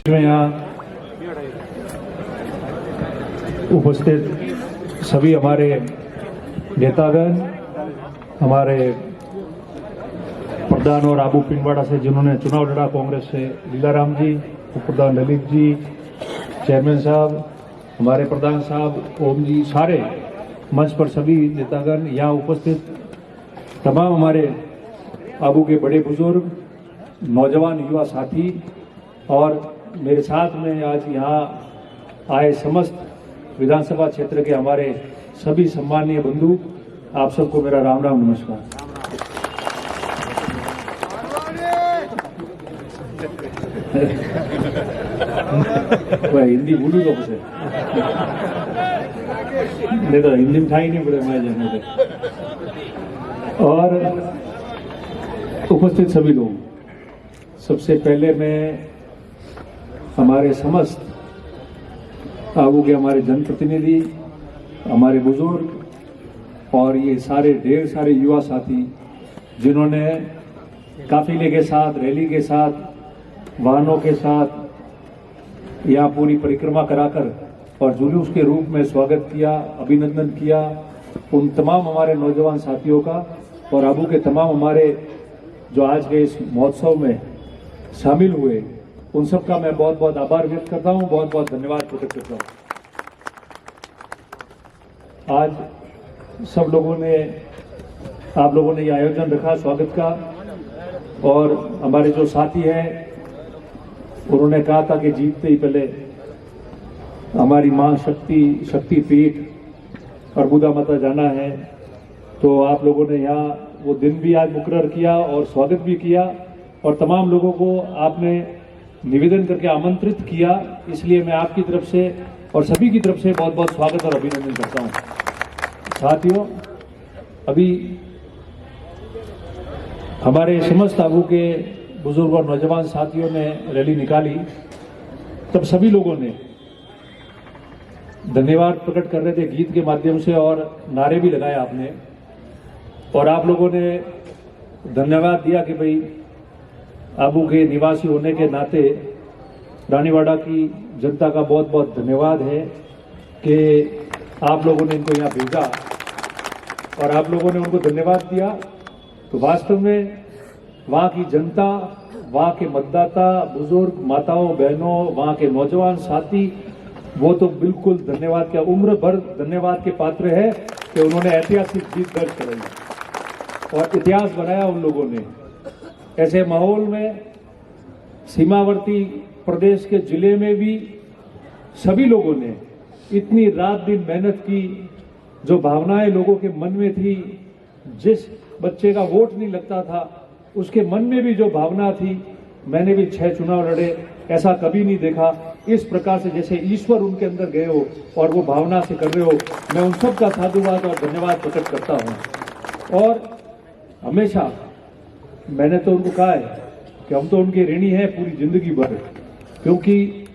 में यहाँ उपस्थित सभी हमारे नेतागण, हमारे प्रधान और आबू पिंडवाड़ा से जिन्होंने चुनाव लड़ा, कांग्रेस से लीलाराम जी, उप प्रधान ललित जी, चेयरमैन साहब, हमारे प्रधान साहब ओम जी, सारे मंच पर सभी नेतागण, यहाँ उपस्थित तमाम हमारे आबू के बड़े बुजुर्ग, नौजवान युवा साथी और मेरे साथ में आज यहाँ आए समस्त विधानसभा क्षेत्र के हमारे सभी सम्मानीय बंधु, आप सबको मेरा राम राम नमस्कार। हिंदी भूलू तो उसे नहीं तो हिंदी में था ही नहीं पड़े मैं जाने। और उपस्थित सभी लोग, सबसे पहले मैं हमारे समस्त आबू के हमारे जनप्रतिनिधि, हमारे बुजुर्ग और ये सारे ढेर सारे युवा साथी जिन्होंने काफिले के साथ, रैली के साथ, वाहनों के साथ यहाँ पूरी परिक्रमा कराकर और जुलूस के रूप में स्वागत किया, अभिनंदन किया, उन तमाम हमारे नौजवान साथियों का और आबू के तमाम हमारे जो आज के इस महोत्सव में शामिल हुए, उन सब का मैं बहुत बहुत आभार व्यक्त करता हूं, बहुत बहुत धन्यवाद प्रकट करता हूं। आज सब लोगों ने, आप लोगों ने ये आयोजन रखा स्वागत का, और हमारे जो साथी हैं उन्होंने कहा था कि जीतते ही पहले हमारी मां शक्तिपीठ और बुदा माता जाना है, तो आप लोगों ने यहाँ वो दिन भी आज मुकर्रर किया और स्वागत भी किया और तमाम लोगों को आपने निवेदन करके आमंत्रित किया, इसलिए मैं आपकी तरफ से और सभी की तरफ से बहुत बहुत स्वागत और अभिनंदन करता हूं। साथियों, अभी हमारे समस्त आबू के बुजुर्ग और नौजवान साथियों ने रैली निकाली, तब सभी लोगों ने धन्यवाद प्रकट कर रहे थे गीत के माध्यम से और नारे भी लगाए आपने, और आप लोगों ने धन्यवाद दिया कि भाई आबू के निवासी होने के नाते रानीवाड़ा की जनता का बहुत बहुत धन्यवाद है कि आप लोगों ने इनको यहाँ भेजा और आप लोगों ने उनको धन्यवाद दिया। तो वास्तव में वहाँ की जनता, वहाँ के मतदाता, बुजुर्ग, माताओं, बहनों, वहाँ के नौजवान साथी, वो तो बिल्कुल धन्यवाद क्या, उम्र भर धन्यवाद के पात्र है कि उन्होंने ऐतिहासिक जीत दर्ज कराई और इतिहास बनाया उन लोगों ने। ऐसे माहौल में सीमावर्ती प्रदेश के जिले में भी सभी लोगों ने इतनी रात दिन मेहनत की, जो भावनाएं लोगों के मन में थी, जिस बच्चे का वोट नहीं लगता था उसके मन में भी जो भावना थी, मैंने भी 6 चुनाव लड़े, ऐसा कभी नहीं देखा इस प्रकार से जैसे ईश्वर उनके अंदर गए हो और वो भावना से कर रहे हो। मैं उन सब का साधुवाद और धन्यवाद प्रकट करता हूं। और हमेशा मैंने तो उनको कहा है कि हम तो उनके ऋणी हैं पूरी जिंदगी भर, क्योंकि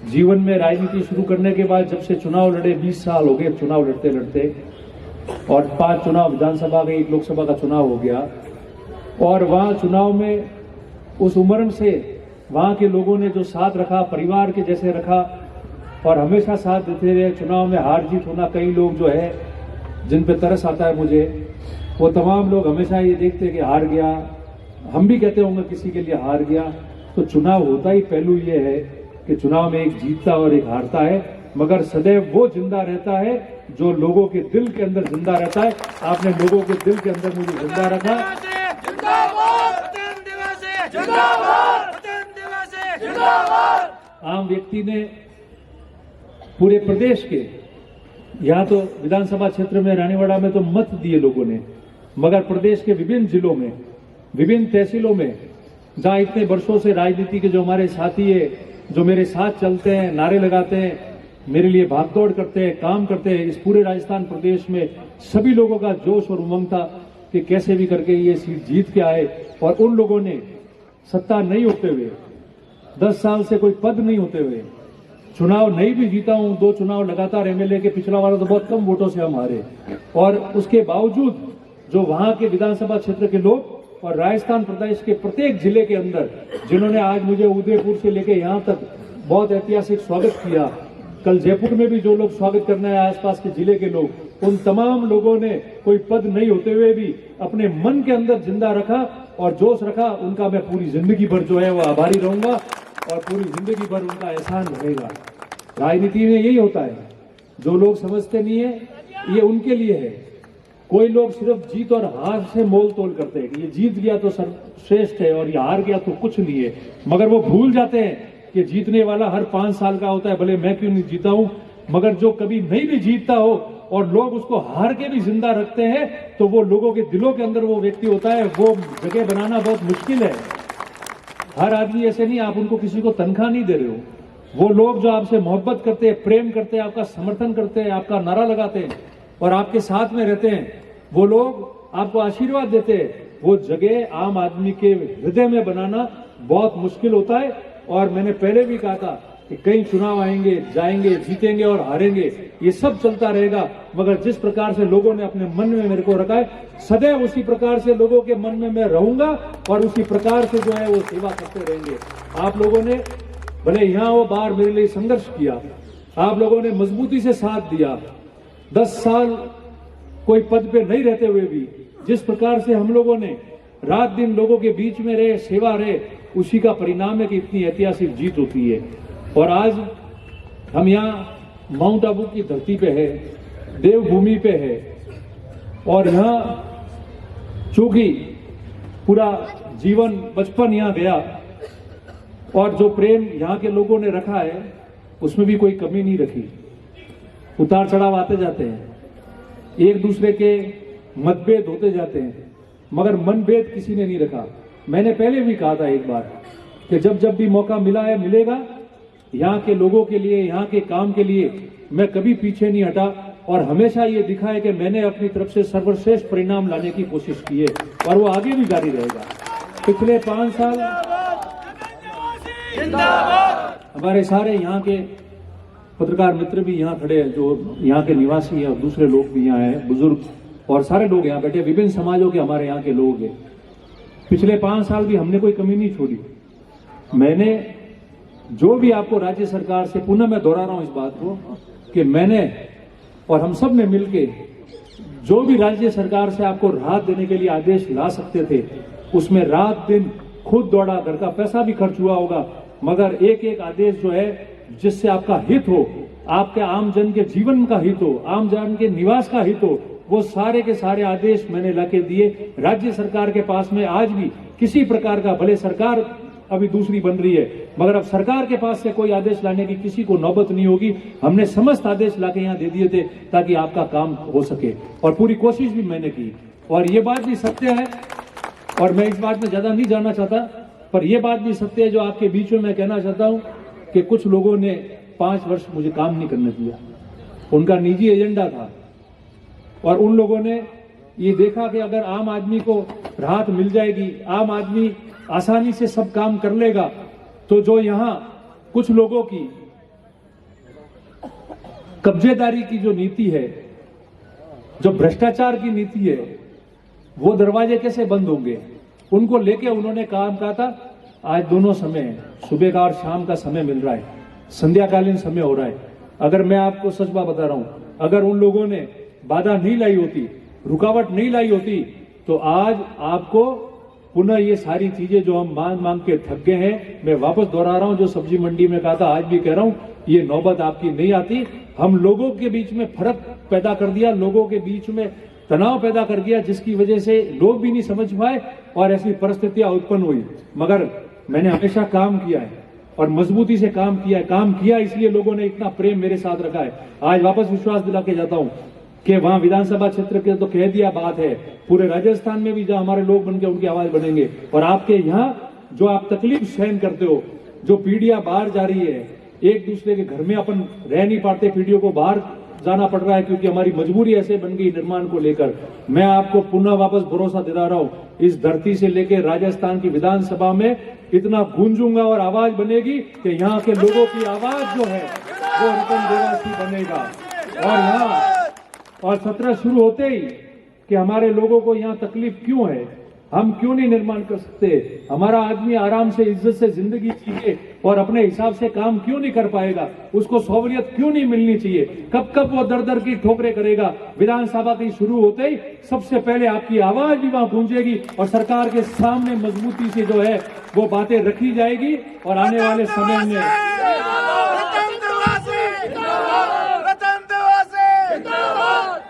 जीवन में राजनीति शुरू करने के बाद जब से चुनाव लड़े, 20 साल हो गए चुनाव लड़ते लड़ते, और 5 चुनाव विधानसभा के, 1 लोकसभा का चुनाव हो गया, और वहां चुनाव में उस उम्र से वहां के लोगों ने जो साथ रखा, परिवार के जैसे रखा और हमेशा साथ देते रहे। चुनाव में हार जीत होना, कई लोग जो है जिन पे तरस आता है मुझे, वो तमाम लोग हमेशा ये देखते कि हार गया, हम भी कहते होंगे किसी के लिए हार गया। तो चुनाव होता ही पहलू ये है कि चुनाव में एक जीतता और एक हारता है, मगर सदैव वो जिंदा रहता है जो लोगों के दिल के अंदर जिंदा रहता है। आपने लोगों के दिल के अंदर मुझे जिंदा रखा। आम व्यक्ति ने पूरे प्रदेश के, यहाँ तो विधानसभा क्षेत्र में रानीवाड़ा में तो मत दिए लोगों ने, मगर प्रदेश के विभिन्न जिलों में, विभिन्न तहसीलों में, जहां इतने वर्षों से राजनीति के जो हमारे साथी है, जो मेरे साथ चलते हैं, नारे लगाते हैं, मेरे लिए भागदौड़ करते हैं, काम करते हैं, इस पूरे राजस्थान प्रदेश में सभी लोगों का जोश और उमंग था कि कैसे भी करके ये सीट जीत के आए। और उन लोगों ने सत्ता नहीं होते हुए, 10 साल से कोई पद नहीं होते हुए, चुनाव नहीं भी जीता हूं, 2 चुनाव लगातार एमएलए के, पिछला वाला तो बहुत कम वोटों से हम हारे, और उसके बावजूद जो वहां के विधानसभा क्षेत्र के लोग और राजस्थान प्रदेश के प्रत्येक जिले के अंदर जिन्होंने आज मुझे उदयपुर से लेकर यहाँ तक बहुत ऐतिहासिक स्वागत किया, कल जयपुर में भी जो लोग स्वागत करने आए आसपास के जिले के लोग, उन तमाम लोगों ने कोई पद नहीं होते हुए भी अपने मन के अंदर जिंदा रखा और जोश रखा। उनका मैं पूरी जिंदगी भर जो है वो आभारी रहूंगा और पूरी जिंदगी भर उनका एहसान रहेगा। राजनीति में यही होता है, जो लोग समझते नहीं है ये उनके लिए है। कोई लोग सिर्फ जीत और हार से मोल तोल करते हैं कि ये जीत गया तो सर्वश्रेष्ठ है और ये हार गया तो कुछ नहीं है, मगर वो भूल जाते हैं कि जीतने वाला हर 5 साल का होता है। भले मैं क्यों नहीं जीता हूं, मगर जो कभी नहीं भी जीतता हो और लोग उसको हार के भी जिंदा रखते हैं, तो वो लोगों के दिलों के अंदर वो व्यक्ति होता है। वो जगह बनाना बहुत मुश्किल है। हर आदमी ऐसे नहीं, आप उनको किसी को तनख्वाह नहीं दे रहे हो। वो लोग जो आपसे मोहब्बत करते हैं, प्रेम करते हैं, आपका समर्थन करते हैं, आपका नारा लगाते हैं और आपके साथ में रहते हैं, वो लोग आपको आशीर्वाद देते हैं, वो जगह आम आदमी के हृदय में बनाना बहुत मुश्किल होता है। और मैंने पहले भी कहा था कि कई चुनाव आएंगे, जाएंगे, जीतेंगे और हारेंगे, ये सब चलता रहेगा, मगर जिस प्रकार से लोगों ने अपने मन में मेरे को रखा है, सदैव उसी प्रकार से लोगों के मन में मैं रहूंगा और उसी प्रकार से जो है वो सेवा करते रहेंगे। आप लोगों ने भले यहाँ वो बाहर मेरे लिए संघर्ष किया, आप लोगों ने मजबूती से साथ दिया। 10 साल कोई पद पे नहीं रहते हुए भी जिस प्रकार से हम लोगों ने रात दिन लोगों के बीच में रहे, सेवा रहे, उसी का परिणाम है कि इतनी ऐतिहासिक जीत होती है। और आज हम यहाँ माउंट आबू की धरती पे है, देवभूमि पे है, और यहाँ चूंकि पूरा जीवन बचपन यहाँ गया और जो प्रेम यहाँ के लोगों ने रखा है उसमें भी कोई कमी नहीं रखी। उतार चढ़ाव आते जाते हैं, एक दूसरे के मतभेद होते जाते हैं, मगर मनभेद किसी ने नहीं रखा। मैंने पहले भी कहा था एक बार कि जब जब भी मौका मिला है, मिलेगा, यहाँ के लोगों के लिए, यहाँ के काम के लिए मैं कभी पीछे नहीं हटा और हमेशा ये दिखा है कि मैंने अपनी तरफ से सर्वश्रेष्ठ परिणाम लाने की कोशिश की है और वो आगे भी जारी रहेगा। पिछले 5 साल हमारे सारे यहाँ के पत्रकार मित्र भी यहाँ खड़े हैं, जो यहाँ के निवासी हैं, और दूसरे लोग भी यहाँ हैं, बुजुर्ग और सारे लोग यहाँ बैठे, विभिन्न समाजों के हमारे यहाँ के लोग हैं। पिछले 5 साल भी हमने कोई कमी नहीं छोड़ी। मैंने जो भी आपको राज्य सरकार से, पुनः मैं दोहरा रहा हूं इस बात को, कि मैंने और हम सब ने मिलके जो भी राज्य सरकार से आपको राहत देने के लिए आदेश ला सकते थे, उसमें रात दिन खुद दौड़ा, घर का पैसा भी खर्च हुआ होगा, मगर एक एक आदेश जो है जिससे आपका हित हो, आपके आम जन के जीवन का हित हो, आम जन के निवास का हित हो, वो सारे के सारे आदेश मैंने लाके दिए। राज्य सरकार के पास में आज भी किसी प्रकार का, भले सरकार अभी दूसरी बन रही है, मगर अब सरकार के पास से कोई आदेश लाने की किसी को नौबत नहीं होगी। हमने समस्त आदेश लाके यहाँ दे दिए थे ताकि आपका काम हो सके, और पूरी कोशिश भी मैंने की। और ये बात भी सत्य है, और मैं इस बात में ज्यादा नहीं जानना चाहता, पर यह बात भी सत्य है जो आपके बीच में मैं कहना चाहता हूं कि कुछ लोगों ने 5 वर्ष मुझे काम नहीं करने दिया। उनका निजी एजेंडा था, और उन लोगों ने ये देखा कि अगर आम आदमी को राहत मिल जाएगी, आम आदमी आसानी से सब काम कर लेगा, तो जो यहां कुछ लोगों की कब्जेदारी की जो नीति है, जो भ्रष्टाचार की नीति है, वो दरवाजे कैसे बंद होंगे, उनको लेके उन्होंने काम कहा था। आज दोनों समय, सुबह का और शाम का समय मिल रहा है, संध्याकालीन समय हो रहा है। अगर मैं आपको सच बात बता रहा हूं, अगर उन लोगों ने बाधा नहीं लाई होती, रुकावट नहीं लाई होती, तो आज आपको पुनः ये सारी चीजें जो हम मांग मांग के थक गए हैं, मैं वापस दोहरा रहा हूं जो सब्जी मंडी में कहा था, आज भी कह रहा हूं, ये नौबत आपकी नहीं आती। हम लोगों के बीच में फर्क पैदा कर दिया, लोगों के बीच में तनाव पैदा कर दिया, जिसकी वजह से लोग भी नहीं समझ पाए और ऐसी परिस्थितियां उत्पन्न हुई। मगर मैंने हमेशा काम किया है और मजबूती से काम किया है। काम किया इसलिए लोगों ने इतना प्रेम मेरे साथ रखा है। आज वापस विश्वास दिला के जाता हूं कि वहां विधानसभा क्षेत्र के तो कह दिया बात है, पूरे राजस्थान में भी जहां हमारे लोग बनके उनकी आवाज बनेंगे। और आपके यहाँ जो आप तकलीफ सहन करते हो, जो पीढ़ियां बाहर जा रही है, एक दूसरे के घर में अपन रह नहीं पाते, पीढ़ियों को बाहर जाना पड़ रहा है क्योंकि हमारी मजबूरी ऐसे बन गई निर्माण को लेकर। मैं आपको पुनः वापस भरोसा दिला रहा हूं, इस धरती से लेकर राजस्थान की विधानसभा में इतना गूंजूंगा और आवाज बनेगी कि यहाँ के लोगों की आवाज जो है वो रतन देवासी बनेगा। और यहाँ और सत्र शुरू होते ही कि हमारे लोगों को यहाँ तकलीफ क्यों है, हम क्यों नहीं निर्माण कर सकते? हमारा आदमी आराम से इज्जत से जिंदगी जिए और अपने हिसाब से काम क्यों नहीं कर पाएगा? उसको सहूलियत क्यों नहीं मिलनी चाहिए? कब कब वो दर दर की ठोकरें करेगा? विधानसभा की शुरू होते ही सबसे पहले आपकी आवाज भी वहां गूंजेगी और सरकार के सामने मजबूती से जो है वो बातें रखी जाएगी और आने वाले समय में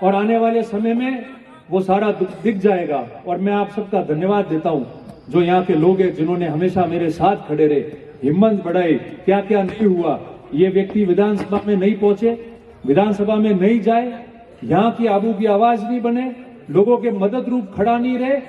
और आने वाले समय में वो सारा दिख जाएगा। और मैं आप सबका धन्यवाद देता हूं जो यहाँ के लोग हैं जिन्होंने हमेशा मेरे साथ खड़े रहे, हिम्मत बढ़ाई। क्या क्या नहीं हुआ, ये व्यक्ति विधानसभा में नहीं पहुंचे, विधानसभा में नहीं जाए, यहाँ की आबू की आवाज नहीं बने, लोगों के मदद रूप खड़ा नहीं रहे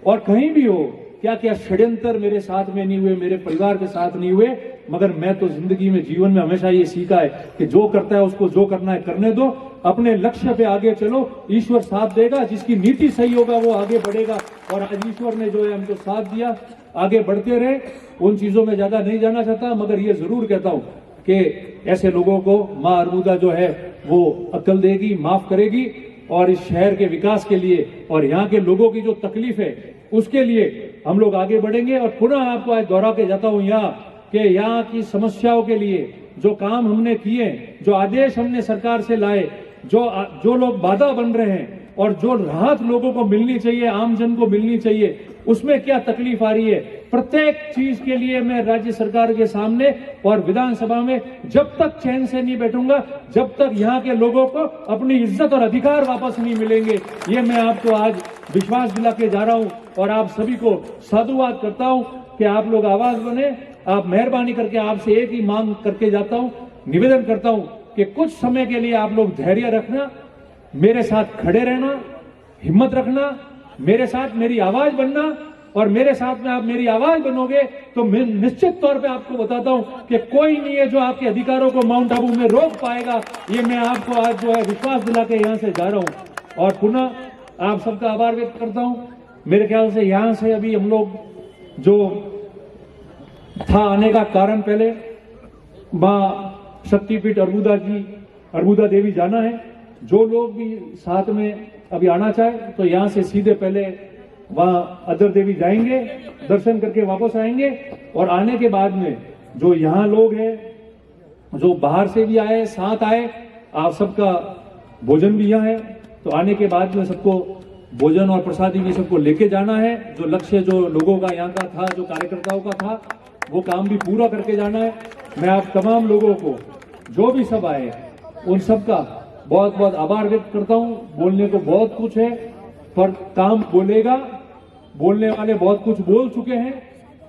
और कहीं भी हो क्या क्या षड्यंत्र मेरे साथ में नहीं हुए, मेरे परिवार के साथ नहीं हुए। मगर मैं तो जिंदगी में जीवन में हमेशा ये सीखा है कि जो करता है उसको जो करना है करने दो, अपने लक्ष्य पे आगे चलो, ईश्वर साथ देगा, जिसकी नीति सही होगा वो आगे बढ़ेगा। और आज ईश्वर ने जो है हमको साथ दिया, आगे बढ़ते रहे। उन चीजों में ज्यादा नहीं जाना चाहता, मगर ये जरूर कहता हूं कि ऐसे लोगों को मां अरबुदा जो है वो अक्ल देगी, माफ करेगी और इस शहर के विकास के लिए और यहाँ के लोगों की जो तकलीफ है उसके लिए हम लोग आगे बढ़ेंगे। और पुनः आपको आज दोहरा के जाता हूं यहाँ कि यहाँ की समस्याओं के लिए जो काम हमने किए, जो आदेश हमने सरकार से लाए, जो लोग बाधा बन रहे हैं और जो राहत लोगों को मिलनी चाहिए, आमजन को मिलनी चाहिए, उसमें क्या तकलीफ आ रही है, प्रत्येक चीज के लिए मैं राज्य सरकार के सामने और विधानसभा में जब तक चैन से नहीं बैठूंगा, जब तक यहाँ के लोगों को अपनी इज्जत और अधिकार वापस नहीं मिलेंगे। ये मैं आपको आज विश्वास दिला के जा रहा हूं और आप सभी को साधुवाद करता हूं कि आप लोग आवाज बने। आप मेहरबानी करके आपसे एक ही मांग करके जाता हूं, निवेदन करता हूं कि कुछ समय के लिए आप लोग धैर्य रखना, मेरे साथ खड़े रहना, हिम्मत रखना, मेरे साथ मेरी आवाज बनना और मेरे साथ में आप मेरी आवाज बनोगे तो मैं निश्चित तौर पे आपको बताता हूं कि कोई नहीं है जो आपके अधिकारों को माउंट आबू में रोक पाएगा। ये मैं आपको आज जो है विश्वास दिला के यहां से जा रहा हूं और पुनः आप सबका आभार व्यक्त करता हूं। मेरे ख्याल से यहां से अभी हम लोग जो था आने का कारण, पहले मां शक्तिपीठ अरबुदा देवी जाना है। जो लोग भी साथ में अभी आना चाहे तो यहां से सीधे पहले वहां अदर देवी जाएंगे, दर्शन करके वापस आएंगे और आने के बाद में जो यहां लोग हैं, जो बाहर से भी आए, साथ आए, आप सबका भोजन भी यहाँ है। तो आने के बाद में सबको भोजन और प्रसादी भी सबको लेके जाना है। जो लक्ष्य जो लोगों का यहाँ का था, जो कार्यकर्ताओं का था, वो काम भी पूरा करके जाना है। मैं आप तमाम लोगों को जो भी सब आए उन सबका बहुत बहुत आभार व्यक्त करता हूं। बोलने को बहुत कुछ है पर काम बोलेगा, बोलने वाले बहुत कुछ बोल चुके हैं,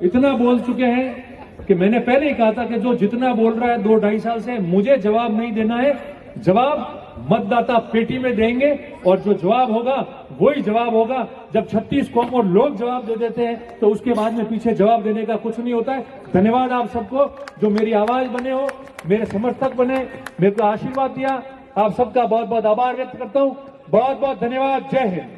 इतना बोल चुके हैं कि मैंने पहले ही कहा था कि जो जितना बोल रहा है 2-2.5 साल से, मुझे जवाब नहीं देना है। जवाब मतदाता पेटी में देंगे और जो जवाब होगा वही जवाब होगा। जब 36 कौम और लोग जवाब दे देते हैं तो उसके बाद में पीछे जवाब देने का कुछ नहीं होता है। धन्यवाद आप सबको जो मेरी आवाज बने हो, मेरे समर्थक बने, मेरे को आशीर्वाद दिया। आप सबका बहुत बहुत आभार व्यक्त करता हूं। बहुत बहुत धन्यवाद। जय हिंद।